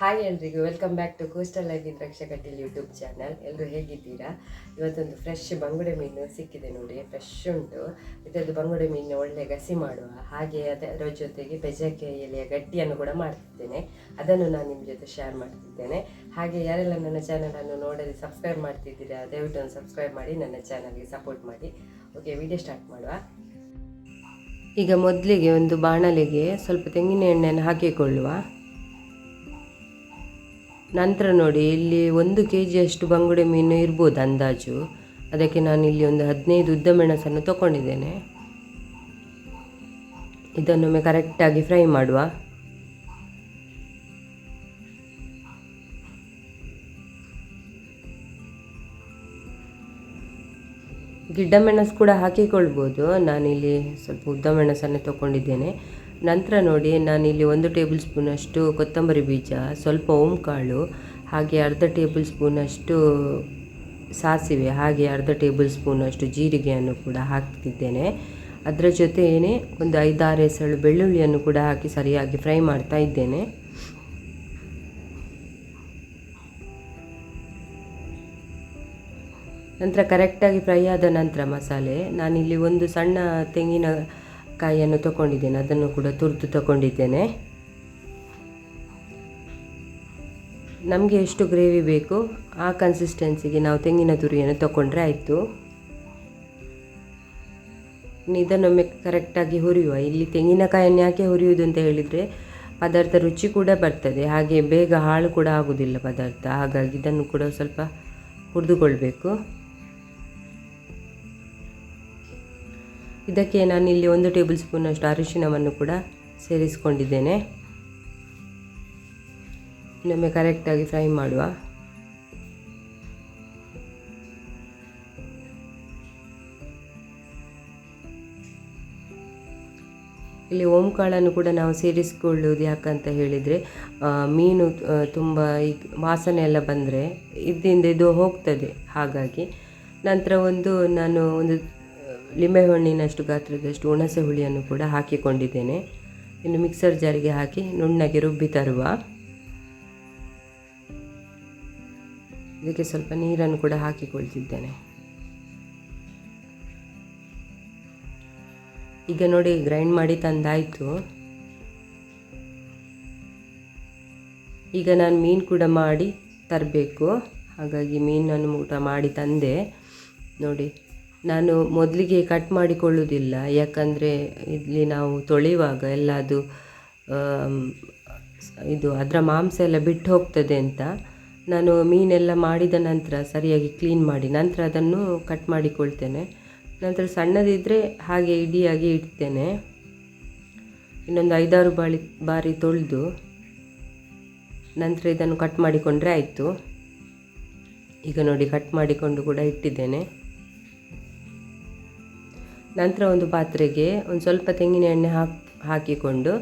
Hi ಎಲ್ರಿಗೂ welcome back to coastal life with Raksha Kateel YouTube channel. ಎಲ್ಲರೂ ಹೇಗಿದ್ದೀರಾ? ಇವತ್ತೊಂದು ಫ್ರೆಶ್ ಬಂಗುಡೆ ಮೀನು ಸಿಕ್ಕಿದೆ ನೋಡಿ, ಫ್ರೆಶ್ ಉಂಟು. ಇದರದ್ದು ಬಂಗುಡೆ ಮೀನು ಒಳ್ಳೆ ಗಸಿ ಮಾಡುವ ಹಾಗೆ ಅದರ ಜೊತೆಗೆ ಬೆಜಕ್ಕೆ ಎಲೆಯ ಗಟ್ಟಿಯನ್ನು ಕೂಡ ಮಾಡ್ತಿದ್ದೇನೆ. ಅದನ್ನು ನಾನು ನಿಮ್ಮ ಜೊತೆ ಶೇರ್ ಮಾಡ್ತಿದ್ದೇನೆ. ಹಾಗೆ ಯಾರೆಲ್ಲ ನನ್ನ ಚಾನಲನ್ನು ನೋಡದೆ ಸಬ್ಸ್ಕ್ರೈಬ್ ಮಾಡ್ತಿದ್ದೀರಾ, ದಯವಿಟ್ಟು ಒಂದು ಸಬ್ಸ್ಕ್ರೈಬ್ ಮಾಡಿ ನನ್ನ ಚಾನಲ್ಗೆ ಸಪೋರ್ಟ್ ಮಾಡಿ. ಓಕೆ, ವಿಡಿಯೋ ಸ್ಟಾರ್ಟ್ ಮಾಡುವ. ಈಗ ಮೊದಲಿಗೆ ಒಂದು ಬಾಣಲೆಗೆ ಸ್ವಲ್ಪ ತೆಂಗಿನ ಎಣ್ಣೆಯನ್ನು ಹಾಕಿಕೊಳ್ಳುವ. ನಂತರ ನೋಡಿ, ಇಲ್ಲಿ 1 kg ಬಂಗುಡೆ ಮೀನು ಇರ್ಬೋದು ಅಂದಾಜು. ಅದಕ್ಕೆ ನಾನು ಇಲ್ಲಿ ಒಂದು 15 ಉದ್ದ ಮೆಣಸನ್ನು ತಗೊಂಡಿದ್ದೇನೆ. ಇದನ್ನೊಮ್ಮೆ ಕರೆಕ್ಟಾಗಿ ಫ್ರೈ ಮಾಡುವ. ಗಿಡ್ಡ ಮೆಣಸು ಕೂಡ ಹಾಕಿಕೊಳ್ಬೋದು. ನಾನಿಲ್ಲಿ ಸ್ವಲ್ಪ ಉದ್ದ ಮೆಣಸನ್ನು ತಗೊಂಡಿದ್ದೇನೆ. ನಂತರ ನೋಡಿ, ನಾನಿಲ್ಲಿ 1 ಟೇಬಲ್ ಸ್ಪೂನಷ್ಟು ಕೊತ್ತಂಬರಿ ಬೀಜ, ಸ್ವಲ್ಪ ಓಂಕಾಳು, ಹಾಗೆ ಅರ್ಧ ಟೇಬಲ್ ಸ್ಪೂನಷ್ಟು ಸಾಸಿವೆ, ಹಾಗೆ ಅರ್ಧ ಟೇಬಲ್ ಸ್ಪೂನಷ್ಟು ಜೀರಿಗೆಯನ್ನು ಕೂಡ ಹಾಕ್ತಿದ್ದೇನೆ. ಅದರ ಜೊತೆಯೇ ಒಂದು 5-6 ಎಸಳು ಬೆಳ್ಳುಳ್ಳಿಯನ್ನು ಕೂಡ ಹಾಕಿ ಸರಿಯಾಗಿ ಫ್ರೈ ಮಾಡ್ತಾ ಇದ್ದೇನೆ. ನಂತರ ಕರೆಕ್ಟಾಗಿ ಫ್ರೈ ಆದ ನಂತರ ಮಸಾಲೆ, ನಾನಿಲ್ಲಿ ಒಂದು ಸಣ್ಣ ತೆಂಗಿನಕಾಯಿಯನ್ನು ತಗೊಂಡಿದ್ದೇನೆ, ಅದನ್ನು ಕೂಡ ತುರಿದು ತಗೊಂಡಿದ್ದೇನೆ. ನಮಗೆ ಎಷ್ಟು ಗ್ರೇವಿ ಬೇಕು ಆ ಕನ್ಸಿಸ್ಟೆನ್ಸಿಗೆ ನಾವು ತೆಂಗಿನ ತುರಿಯನ್ನು ತಗೊಂಡ್ರೆ ಆಯಿತು. ಇದನ್ನೊಮ್ಮೆ ಕರೆಕ್ಟಾಗಿ ಹುರಿಯುವ. ಇಲ್ಲಿ ತೆಂಗಿನಕಾಯಿಯನ್ನು ಯಾಕೆ ಹುರಿಯುವುದು ಅಂತ ಹೇಳಿದರೆ, ಪದಾರ್ಥ ರುಚಿ ಕೂಡ ಬರ್ತದೆ, ಹಾಗೆ ಬೇಗ ಹಾಳು ಕೂಡ ಆಗೋದಿಲ್ಲ ಪದಾರ್ಥ. ಹಾಗಾಗಿ ಇದನ್ನು ಕೂಡ ಸ್ವಲ್ಪ ಹುರಿದುಕೊಳ್ಬೇಕು. ಇದಕ್ಕೆ ನಾನಿಲ್ಲಿ 1 ಟೇಬಲ್ ಸ್ಪೂನಷ್ಟು ಅರಿಶಿಣವನ್ನು ಕೂಡ ಸೇರಿಸಿಕೊಂಡಿದ್ದೇನೆ. ಇನ್ನೊಮ್ಮೆ ಕರೆಕ್ಟಾಗಿ ಫ್ರೈ ಮಾಡುವ. ಇಲ್ಲಿ ಓಂಕಾಳನ್ನು ಕೂಡ ನಾವು ಸೇರಿಸಿಕೊಳ್ಳುವುದು ಯಾಕಂತ ಹೇಳಿದರೆ, ಮೀನು ತುಂಬ ಈ ವಾಸನೆ ಎಲ್ಲ ಬಂದರೆ ಇದರಿಂದ ಇದು ಹೋಗ್ತದೆ. ಹಾಗಾಗಿ ನಂತರ ನಾನು ಒಂದು ಲಿಂಬೆಹಣ್ಣಿನಷ್ಟು ಗಾತ್ರದಷ್ಟು ಹುಣಸೆ ಹುಳಿಯನ್ನು ಕೂಡ ಹಾಕಿಕೊಂಡಿದ್ದೇನೆ. ಇನ್ನು ಮಿಕ್ಸರ್ ಜಾರಿಗೆ ಹಾಕಿ ನುಣ್ಣಗೆ ರುಬ್ಬಿ ತರುವ. ಇದಕ್ಕೆ ಸ್ವಲ್ಪ ನೀರನ್ನು ಕೂಡ ಹಾಕಿಕೊಳ್ತಿದ್ದೇನೆ. ಈಗ ನೋಡಿ, ಗ್ರೈಂಡ್ ಮಾಡಿ ತಂದಾಯಿತು. ಈಗ ನಾನು ಮೀನು ಕೂಡ ಮಾಡಿ ತರಬೇಕು. ಹಾಗಾಗಿ ಮೀನನ್ನು ಊಟ ಮಾಡಿ ತಂದೆ. ನೋಡಿ, ನಾನು ಮೊದಲಿಗೆ ಕಟ್ ಮಾಡಿಕೊಳ್ಳುವುದಿಲ್ಲ, ಯಾಕಂದರೆ ಇಲ್ಲಿ ನಾವು ತೊಳೆಯುವಾಗ ಎಲ್ಲ ಇದು ಅದರ ಮಾಂಸ ಎಲ್ಲ ಬಿಟ್ಟು ಹೋಗ್ತದೆ ಅಂತ. ನಾನು ಮೀನೆಲ್ಲ ಮಾಡಿದ ನಂತರ ಸರಿಯಾಗಿ ಕ್ಲೀನ್ ಮಾಡಿ ನಂತರ ಅದನ್ನು ಕಟ್ ಮಾಡಿಕೊಳ್ತೇನೆ. ನಂತರ ಸಣ್ಣದಿದ್ದರೆ ಹಾಗೆ ಇಡಿಯಾಗಿ ಇಡ್ತೇನೆ. ಇನ್ನೊಂದು 5-6 ಬಾರಿ ತೊಳೆದು ನಂತರ ಇದನ್ನು ಕಟ್ ಮಾಡಿಕೊಂಡ್ರೆ ಆಯಿತು. ಈಗ ನೋಡಿ, ಕಟ್ ಮಾಡಿಕೊಂಡು ಕೂಡ ಇಟ್ಟಿದ್ದೇನೆ. ನಂತರ ಒಂದು ಪಾತ್ರೆಗೆ ಒಂದು ಸ್ವಲ್ಪ ತೆಂಗಿನ ಎಣ್ಣೆ ಹಾಕಿಕೊಂಡು,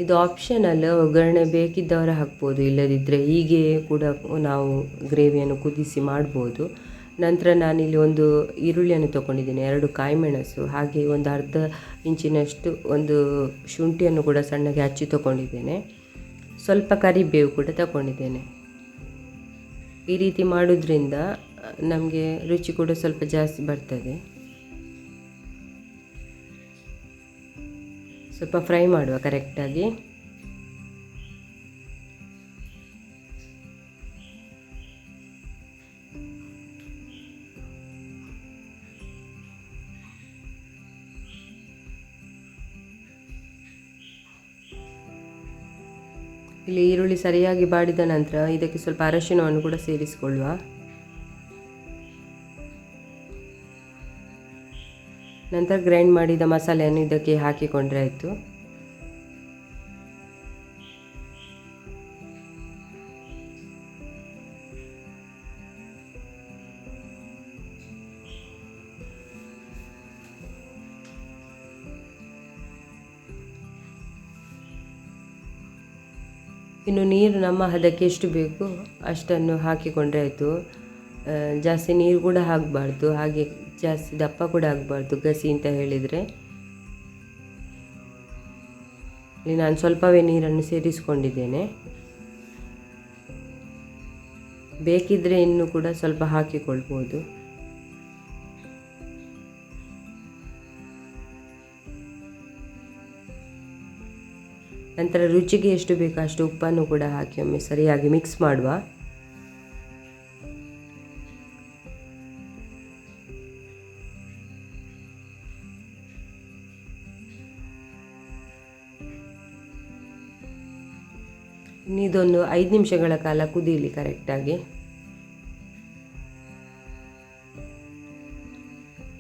ಇದು ಆಪ್ಷನಲ್, ಒಗ್ಗರಣೆ ಬೇಕಿದ್ದವರು ಹಾಕ್ಬೋದು, ಇಲ್ಲದಿದ್ದರೆ ಹೀಗೆ ಕೂಡ ನಾವು ಗ್ರೇವಿಯನ್ನು ಕುದಿಸಿ ಮಾಡ್ಬೋದು. ನಂತರ ನಾನಿಲ್ಲಿ ಒಂದು ಈರುಳ್ಳಿಯನ್ನು ತೊಗೊಂಡಿದ್ದೇನೆ, 2 ಕಾಯಿಮೆಣಸು, ಹಾಗೆ ಒಂದು ಅರ್ಧ ಇಂಚಿನಷ್ಟು ಒಂದು ಶುಂಠಿಯನ್ನು ಕೂಡ ಸಣ್ಣಗೆ ಹಚ್ಚಿ ತೊಗೊಂಡಿದ್ದೇನೆ. ಸ್ವಲ್ಪ ಕರಿಬೇವು ಕೂಡ ತಗೊಂಡಿದ್ದೇನೆ. ಈ ರೀತಿ ಮಾಡೋದ್ರಿಂದ ನಮಗೆ ರುಚಿ ಕೂಡ ಸ್ವಲ್ಪ ಜಾಸ್ತಿ ಬರ್ತದೆ. ಸ್ವಲ್ಪ ಫ್ರೈ ಮಾಡುವ ಕರೆಕ್ಟಾಗಿ. ಇಲ್ಲಿ ಈರುಳ್ಳಿ ಸರಿಯಾಗಿ ಬಾಡಿದ ನಂತರ ಇದಕ್ಕೆ ಸ್ವಲ್ಪ ಅರಶಿನವನ್ನು ಕೂಡ ಸೇರಿಸಿಕೊಳ್ಳುವ. ನಂತರ ಗ್ರೈಂಡ್ ಮಾಡಿದ ಮಸಾಲೆಯನ್ನು ಇದಕ್ಕೆ ಹಾಕಿಕೊಂಡ್ರೆ ಆಯಿತು. ಇನ್ನು ನೀರು ನಮ್ಮ ಹದಕ್ಕೆ ಎಷ್ಟು ಬೇಕು ಅಷ್ಟನ್ನು ಹಾಕಿಕೊಂಡ್ರೆ ಆಯಿತು. ಜಾಸ್ತಿ ನೀರು ಕೂಡ ಹಾಕಬಾರ್ದು, ಹಾಗೆ ಜಾಸ್ತಿ ದಪ್ಪ ಕೂಡ ಆಗಬಾರ್ದು ಗಸಿ ಅಂತ ಹೇಳಿದರೆ. ಇಲ್ಲಿ ನಾನು ಸ್ವಲ್ಪವೇ ನೀರನ್ನು ಸೇರಿಸಿಕೊಂಡಿದ್ದೇನೆ. ಬೇಕಿದ್ದರೆ ಇನ್ನೂ ಕೂಡ ಸ್ವಲ್ಪ ಹಾಕಿಕೊಳ್ಬೋದು. ನಂತರ ರುಚಿಗೆ ಎಷ್ಟು ಬೇಕೋ ಅಷ್ಟು ಉಪ್ಪನ್ನು ಕೂಡ ಹಾಕಿ ಒಮ್ಮೆ ಸರಿಯಾಗಿ ಮಿಕ್ಸ್ ಮಾಡುವ. ಇದೊಂದು 5 ನಿಮಿಷಗಳ ಕಾಲ ಕುದೀಲಿ ಕರೆಕ್ಟಾಗಿ.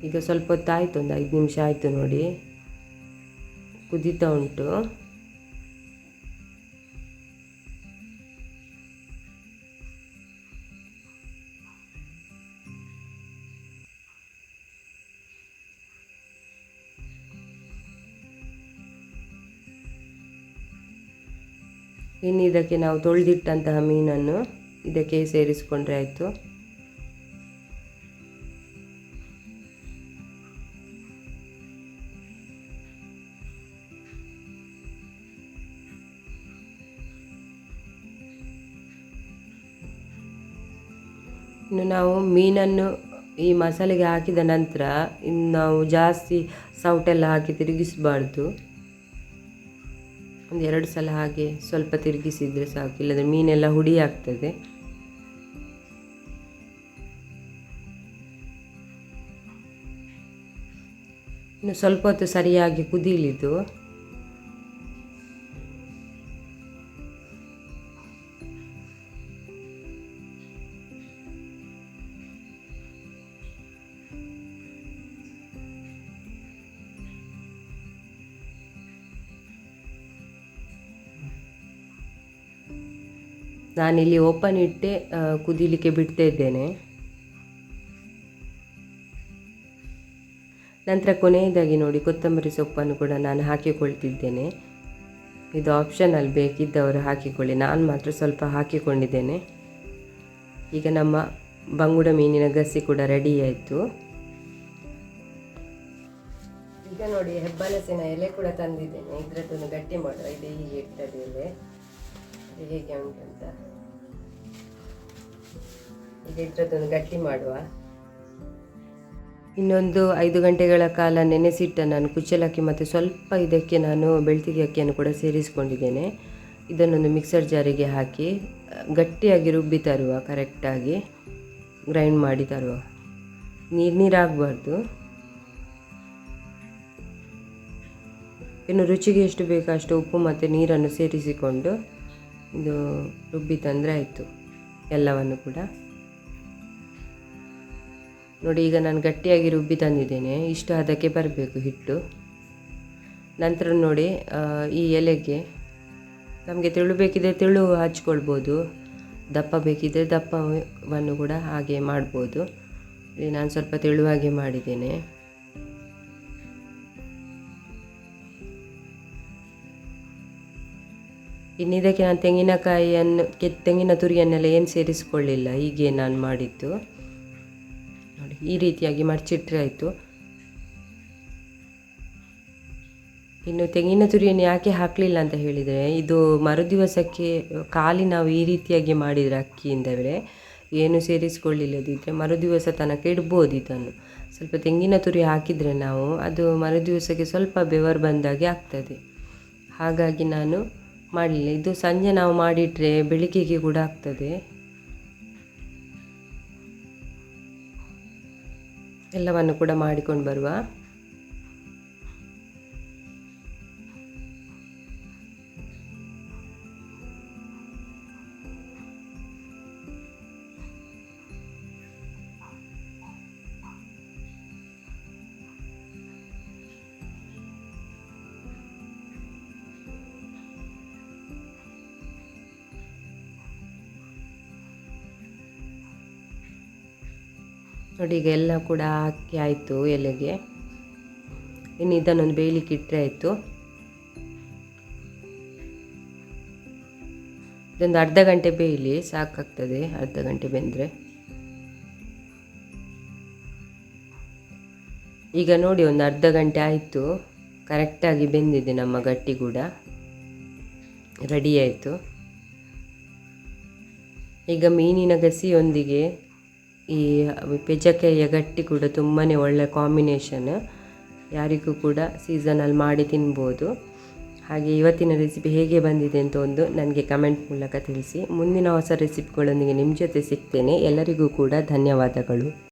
ಈಗ ಸ್ವಲ್ಪ ಹೊತ್ತಾಯಿತು, ಒಂದು 5 ನಿಮಿಷ ಆಯಿತು ನೋಡಿ, ಕುದೀತಾ ಉಂಟು. ಇನ್ನು ಇದಕ್ಕೆ ನಾವು ತೊಳೆದಿಟ್ಟಂತಹ ಮೀನನ್ನು ಇದಕ್ಕೆ ಸೇರಿಸಿಕೊಂಡ್ರೆ ಆಯಿತು. ಇನ್ನು ನಾವು ಮೀನನ್ನು ಈ ಮಸಾಲೆಗೆ ಹಾಕಿದ ನಂತರ ಇನ್ನು ನಾವು ಜಾಸ್ತಿ ಸೌಟೆಲ್ಲ ಹಾಕಿ ತಿರುಗಿಸಬಾರ್ದು. ಒಂದು 2 ಸಲ ಹಾಗೆ ಸ್ವಲ್ಪ ತಿರುಗಿಸಿದರೆ ಸಾಕು, ಇಲ್ಲದ್ರೆ ಮೀನೆಲ್ಲ ಹುಡಿ ಆಗ್ತದೆ. ಇನ್ನು ಸ್ವಲ್ಪ ಹೊತ್ತು ಸರಿಯಾಗಿ ಕುದೀಲಿದ್ದು. ನಾನಿಲ್ಲಿ ಓಪನ್ ಇಟ್ಟೆ ಕುದೀಲಿಕ್ಕೆ ಬಿಡ್ತಾ ಇದ್ದೇನೆ. ನಂತರ ಕೊನೆಯದಾಗಿ ನೋಡಿ ಕೊತ್ತಂಬರಿ ಸೊಪ್ಪನ್ನು ಕೂಡ ನಾನು ಹಾಕಿಕೊಳ್ತಿದ್ದೇನೆ. ಇದು ಆಪ್ಷನಲ್, ಬೇಕಿದ್ದವರು ಹಾಕಿಕೊಳ್ಳಿ, ನಾನು ಮಾತ್ರ ಸ್ವಲ್ಪ ಹಾಕಿಕೊಂಡಿದ್ದೇನೆ. ಈಗ ನಮ್ಮ ಬಂಗುಡ ಮೀನಿನ ಗಸಿ ಕೂಡ ರೆಡಿ ಆಯಿತು. ಈಗ ನೋಡಿ ಹೆಬ್ಬಲಸಿನ ಎಲೆ ಕೂಡ ತಂದಿದ್ದೇನೆ, ಇದರದ್ದೊಂದು ಗಟ್ಟಿ ಮಾಡುವ. ಇದು ಹೀಗೆ ಇರ್ತದೆ ಎಲೆ, ಹೇಗೆ ಉಂಟಂತ. ಈಗ ಇದರದ್ದೊಂದು ಗಟ್ಟಿ ಮಾಡುವ. ಇನ್ನೊಂದು 5 ಗಂಟೆಗಳ ಕಾಲ ನೆನೆಸಿಟ್ಟ ನಾನು ಕುಚ್ಚಲಕ್ಕಿ ಮತ್ತು ಸ್ವಲ್ಪ ಇದಕ್ಕೆ ನಾನು ಬೆಳ್ತಿಗೆ ಅಕ್ಕಿಯನ್ನು ಕೂಡ ಸೇರಿಸಿಕೊಂಡಿದ್ದೇನೆ. ಇದನ್ನೊಂದು ಮಿಕ್ಸರ್ ಜಾರಿಗೆ ಹಾಕಿ ಗಟ್ಟಿಯಾಗಿ ರುಬ್ಬಿ ತರುವ, ಕರೆಕ್ಟಾಗಿ ಗ್ರೈಂಡ್ ಮಾಡಿ ತರುವ. ನೀರಾಗಬಾರ್ದು. ಇನ್ನು ರುಚಿಗೆ ಎಷ್ಟು ಬೇಕೋ ಅಷ್ಟು ಉಪ್ಪು ಮತ್ತು ನೀರನ್ನು ಸೇರಿಸಿಕೊಂಡು ಇದು ರುಬ್ಬಿ ತಂದರೆ ಆಯಿತು ಎಲ್ಲವನ್ನು ಕೂಡ. ನೋಡಿ ಈಗ ನಾನು ಗಟ್ಟಿಯಾಗಿ ರುಬ್ಬಿ ತಂದಿದ್ದೇನೆ, ಇಷ್ಟು ಅದಕ್ಕೆ ಬರಬೇಕು ಹಿಟ್ಟು. ನಂತರ ನೋಡಿ ಈ ಎಲೆಗೆ ನಮಗೆ ತೆಳು ಬೇಕಿದ್ದರೆ ತೆಳು ಹಚ್ಕೊಳ್ಬೋದು, ದಪ್ಪ ಬೇಕಿದ್ದರೆ ದಪ್ಪವನ್ನು ಕೂಡ ಹಾಗೆ ಮಾಡ್ಬೋದು. ನಾನು ಸ್ವಲ್ಪ ತೆಳುವಾಗೆ ಮಾಡಿದ್ದೇನೆ. ಇನ್ನು ಇದಕ್ಕೆ ನಾನು ತೆಂಗಿನ ತುರಿಯನ್ನೆಲ್ಲ ಏನು ಸೇರಿಸಿಕೊಳ್ಳಿಲ್ಲ, ಹೀಗೆ ನಾನು ಮಾಡಿದ್ದು ನೋಡಿ. ಈ ರೀತಿಯಾಗಿ ಮಡಚಿಟ್ರೆ ಆಯಿತು. ಇನ್ನು ತೆಂಗಿನ ತುರಿಯನ್ನು ಯಾಕೆ ಹಾಕಲಿಲ್ಲ ಅಂತ ಹೇಳಿದರೆ, ಇದು ಮರುದಿವಸಕ್ಕೆ ಖಾಲಿ ನಾವು ಈ ರೀತಿಯಾಗಿ ಮಾಡಿದರೆ ಅಕ್ಕಿಯಿಂದವೇ ಏನು ಸೇರಿಸಿಕೊಳ್ಳಿಲ್ಲದಿದ್ದರೆ ಮರುದಿವಸ ತನಕ ಇಡ್ಬೋದು ಇದನ್ನು. ಸ್ವಲ್ಪ ತೆಂಗಿನ ತುರಿ ಹಾಕಿದರೆ ನಾವು ಅದು ಮರುದಿವಸಕ್ಕೆ ಸ್ವಲ್ಪ ಬೆವರು ಬಂದಾಗೆ ಆಗ್ತದೆ. ಹಾಗಾಗಿ ನಾನು ಮಾಡಲಿಲ್ಲ. ಇದು ಸಂಜೆ ನಾವು ಮಾಡಿಟ್ರೆ ಬೆಳಿಗ್ಗೆಗೆ ಕೂಡ ಆಗ್ತದೆ. ಎಲ್ಲವನ್ನು ಕೂಡ ಮಾಡಿಕೊಂಡು ಬರುವ. ನೋಡಿ ಈಗ ಎಲ್ಲ ಕೂಡ ಹಾಕಿ ಆಯಿತು ಎಲೆಗೆ. ಇನ್ನು ಇದನ್ನೊಂದು ಬೇಯಲಿಕ್ಕೆ ಇಟ್ಟರೆ ಆಯಿತು. ಇದೊಂದು ಅರ್ಧ ಗಂಟೆ ಬೇಯಲಿ ಸಾಕಾಗ್ತದೆ, ಅರ್ಧ ಗಂಟೆ ಬೆಂದರೆ. ಈಗ ನೋಡಿ ಒಂದು ಅರ್ಧ ಗಂಟೆ ಆಯಿತು, ಕರೆಕ್ಟಾಗಿ ಬೆಂದಿದೆ. ನಮ್ಮ ಗಟ್ಟಿ ಕೂಡ ರೆಡಿ ಆಯಿತು. ಈಗ ಮೀನಿನ ಗಸಿಯೊಂದಿಗೆ ಈ ಪೆಜಕಾಯಿಯ ಗಟ್ಟಿ ಕೂಡ ತುಂಬಾ ಒಳ್ಳೆ ಕಾಂಬಿನೇಷನ್. ಯಾರಿಗೂ ಕೂಡ ಸೀಸನಲ್ಲಿ ಮಾಡಿ ತಿನ್ಬೋದು. ಹಾಗೆ ಇವತ್ತಿನ ರೆಸಿಪಿ ಹೇಗೆ ಬಂದಿದೆ ಅಂತ ಒಂದು ನನಗೆ ಕಮೆಂಟ್ ಮೂಲಕ ತಿಳಿಸಿ. ಮುಂದಿನ ಹೊಸ ರೆಸಿಪಿಗಳೊಂದಿಗೆ ನಿಮ್ಮ ಜೊತೆ ಸಿಗ್ತೇನೆ. ಎಲ್ಲರಿಗೂ ಕೂಡ ಧನ್ಯವಾದಗಳು.